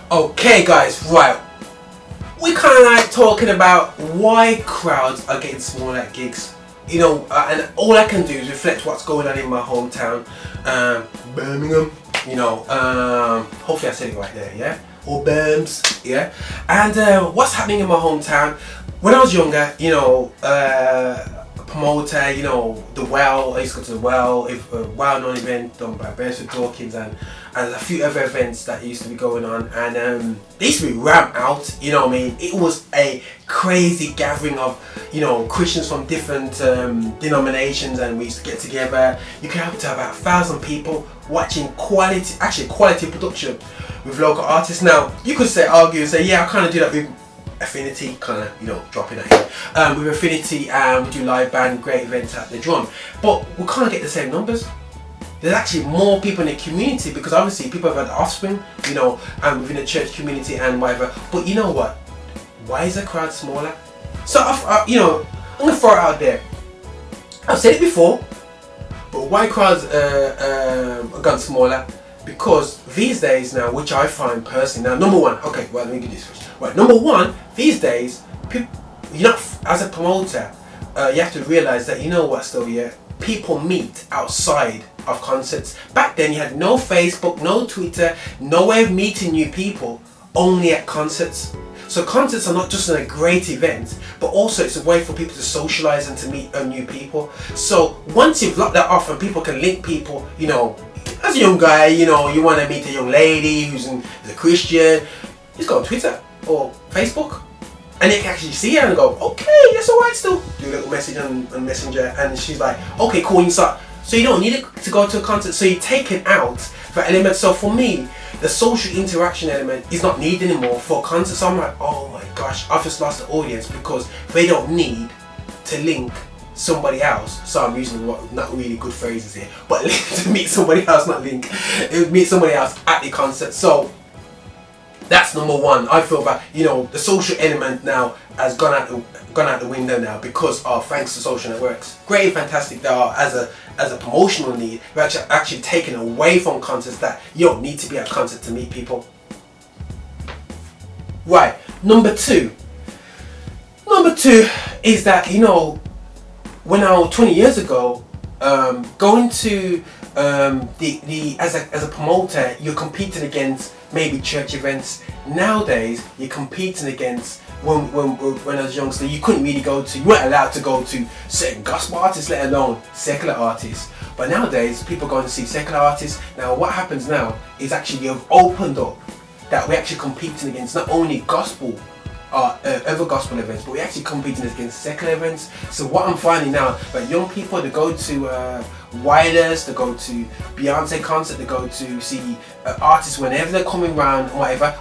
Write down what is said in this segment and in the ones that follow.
Okay, guys, right. We kind of like talking about why crowds are getting smaller at gigs. And all I can do is reflect what's going on in my hometown, Birmingham. Hopefully I said it right there, yeah? Or Birms, yeah? And what's happening in my hometown? When I was younger, promoter, the Well, I used to go to the Well, a well-known event done by Beresford Dawkins and a few other events that used to be going on, and they used to be ramped out, it was a crazy gathering of, Christians from different denominations, and we used to get together. You could have up to about 1,000 people watching quality production with local artists. Now, you could argue and say, yeah, I kind of do that with Affinity, dropping that in. With Affinity, we do live band, great events at the Drum, but we can't get the same numbers. There's actually more people in the community because obviously people have had offspring, and within the church community and whatever. But you know what? Why is the crowd smaller? So I'm gonna throw it out there. I've said it before, but why crowds are gone smaller? Because these days now, which I find personally, now number one, okay, well let me get this first. Right, number one, these days, as a promoter, you have to realise that people meet outside of concerts. Back then, you had no Facebook, no Twitter, no way of meeting new people, only at concerts. So concerts are not just a great event, but also it's a way for people to socialise and to meet new people. So once you've locked that off and people can link people, as a young guy, you want to meet a young lady who's a Christian, just go on Twitter or Facebook, and they can actually see her and go, okay, that's alright still. Do a little message on Messenger, and she's like, okay, cool, you start. So you don't need to go to a concert, so you're taking out that element. So for me, the social interaction element is not needed anymore for concerts. So I'm like, oh my gosh, I've just lost the audience because they don't need to link somebody else. So I'm using not really good phrases here, but to meet somebody else, not link, meet somebody else at the concert. So that's number one. I feel that the social element now has gone out the window now because of thanks to social networks. Great and fantastic they are as a promotional need. We're actually taken away from concerts that you don't need to be at a concert to meet people. Right. Number two is that when I was 20 years ago, going to as a promoter, you're competing against maybe church events. Nowadays, you're competing against when I was youngster, you weren't allowed to go to certain gospel artists, let alone secular artists. But nowadays, people go to see secular artists. Now, what happens now is actually you've opened up that we're actually competing against not only gospel other gospel events, but we're actually competing against secular events. So what I'm finding now, that young people, they go to Wireless, they go to Beyonce concert, they go to see artists whenever they're coming around or whatever.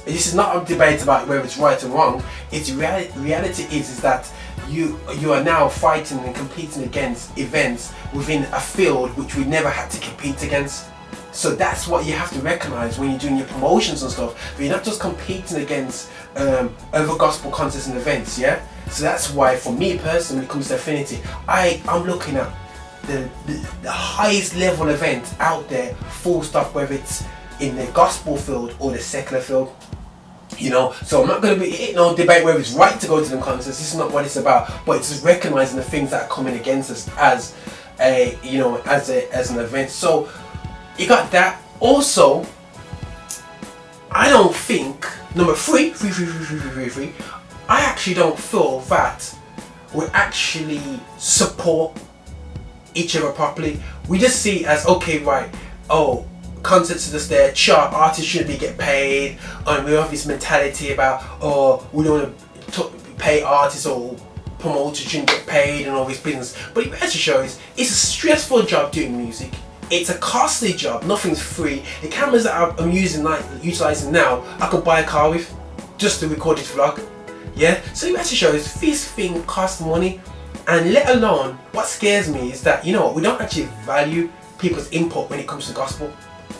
This is not a debate about whether it's right or wrong. It's reality is that you are now fighting and competing against events within a field which we never had to compete against. So that's what you have to recognise when you're doing your promotions and stuff. But you're not just competing against other gospel concerts and events, yeah? So that's why, for me personally, when it comes to Affinity, I'm looking at the highest level event out there, full stop, whether it's in the gospel field or the secular field. So I'm not going to be debate whether it's right to go to them concerts. This is not what it's about, but it's just recognising the things that are coming against us as an event. So you got that. Also, I don't think number three. I actually don't feel that we actually support each other properly. We just see it as, okay, right, concerts are just there, chart artists shouldn't be get paid, and we have this mentality about, we don't want to pay artists or promoters shouldn't get paid and all this business. But it actually shows it's a stressful job doing music. It's a costly job, nothing's free. The cameras that I'm utilising now, I could buy a car with just to record this vlog. Yeah, so it actually shows this thing costs money, and let alone, what scares me is that we don't actually value people's input when it comes to gospel,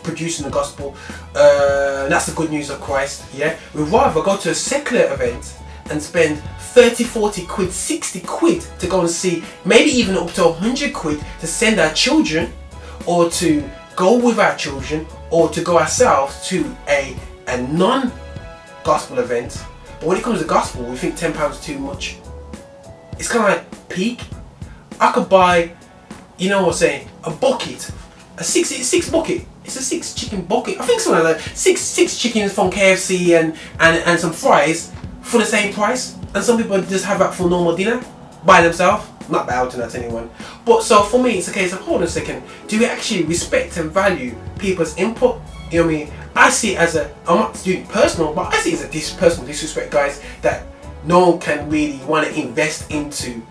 producing the gospel. That's the good news of Christ. Yeah, we'd rather go to a secular event and spend 30, 40 quid, 60 quid to go and see, maybe even up to 100 quid to send our children, or to go with our children, or to go ourselves to a a non-gospel event, but when it comes to gospel, we think £10 is too much. It's kind of like peak. I could buy, you know what I'm saying, a bucket, a six bucket. It's a 6 chicken bucket. I think something like that. Six chickens from KFC and some fries for the same price. And some people just have that for normal dinner by themselves. Not bad to anyone. But so for me, it's a case of, hold on a second, do we actually respect and value people's input? You know what I mean? I see it as I'm not doing personal, but I see it as a personal disrespect, guys, that no one can really want to invest into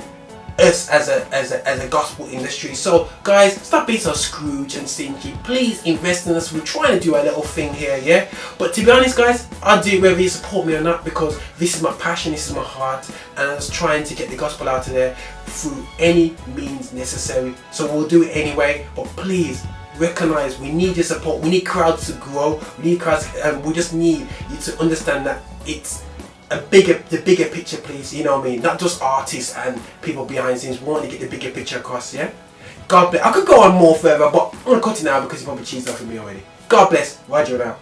us as a gospel industry. So guys, stop being so Scrooge and stingy. Please invest in us. We're trying to do a little thing here, yeah? But to be honest, guys, I'll do it whether you support me or not, because this is my passion, this is my heart, and I'm just trying to get the gospel out of there through any means necessary. So we'll do it anyway, but please recognize we need your support. We need crowds to grow. We need crowds, and we just need you to understand that it's the bigger picture, please. You know what I mean? Not just artists and people behind the scenes. We want to get the bigger picture across, yeah? God bless. I could go on more further, but I'm going to cut it now because you probably cheesed off of me already. God bless. Roger now.